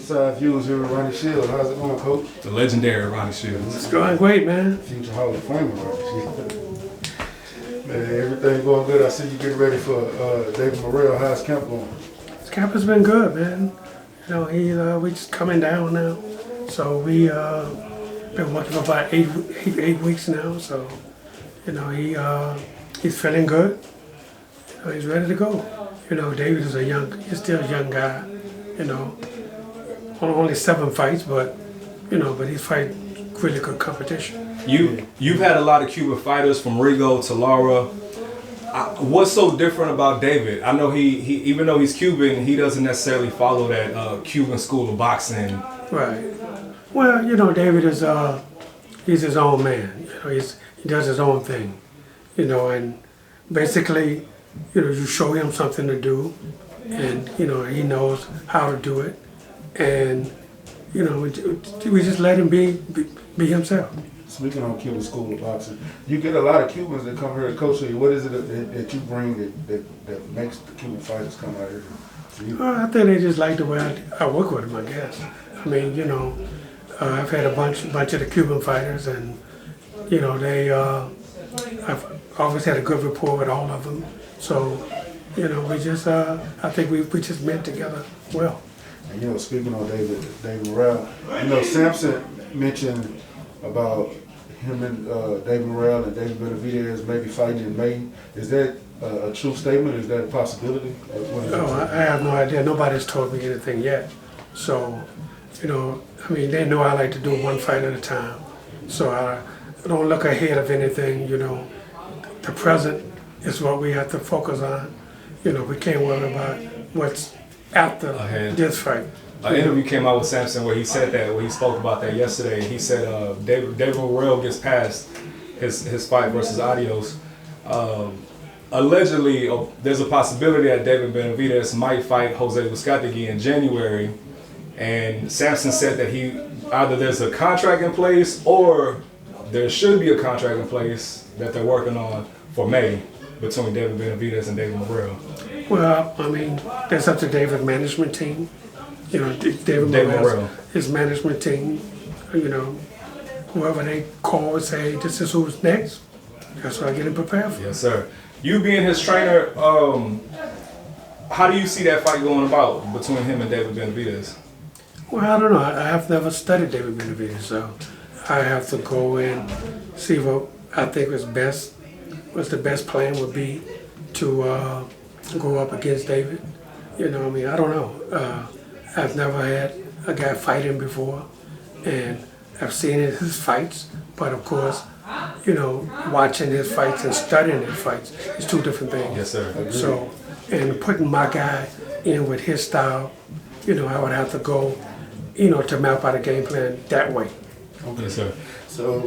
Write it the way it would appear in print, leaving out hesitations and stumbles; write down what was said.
Ringside Views here with Ronnie Shields. How's it going, Coach? The legendary Ronnie Shields. It's going great, man. Future Hall of Famer, Ronnie Shields. Man, everything going good. I see you getting ready for David Morrell. How's camp going? His camp has been good, man. You know, we just coming down now. So we been working for about eight weeks now. So, you know, he's feeling good. You know, he's ready to go. You know, David is he's still a young guy. You know, only 7 fights, but he's fighting really good competition. You've had a lot of Cuban fighters from Rigo to Lara. What's so different about David? I know he even though he's Cuban, he doesn't necessarily follow that Cuban school of boxing. Right. Well, you know, David is he's his own man. You know, he does his own thing. You know, and basically, you know, you show him something to do, and you know he knows how to do it, and you know we just let him be himself. Speaking on Cuban school of boxing, you get a lot of Cubans that come here to coach you. What is it that you bring that makes the Cuban fighters come out here to you? Well, I think they just like the way I work with them, I guess. I mean, you know, I've had a bunch of the Cuban fighters, and you know I've always had a good rapport with all of them. So, you know, we just I think we just met together well. And you know, speaking on David Morrell, you know, Sampson mentioned about him and David Morrell and David Benavidez maybe fighting in May. Is that a true statement? Is that a possibility? No, I have no idea. Nobody's told me anything yet. So, you know, I mean, they know I like to do one fight at a time. So I don't look ahead of anything, you know. The present is what we have to focus on. You know, we can't worry about what's after this fight. An interview came out with Sampson where he said that, where he spoke about that yesterday. He said David Morrell gets past his fight versus Aidos. Allegedly, there's a possibility that David Benavidez might fight Jose Buscategui in January. And Sampson said that either there's a contract in place or there should be a contract in place that they're working on for May between David Benavidez and David Morrell. Well, I mean, that's up to David's management team. You know, David Morrell, his management team, you know, whoever they call and say, this is who's next, that's what I get him prepared for. Yes, sir. You being his trainer, how do you see that fight going about between him and David Benavidez? Well, I don't know. I have never studied David Benavidez, so I have to go and see what I think was best, what the best plan would be to go up against David. You know, I mean, I don't know. I've never had a guy fight him before, and I've seen his fights, but of course, you know, watching his fights and studying his fights is 2 different things. Yes, sir. So, and putting my guy in with his style, you know, I would have to go, you know, to map out a game plan that way. Okay, sir. So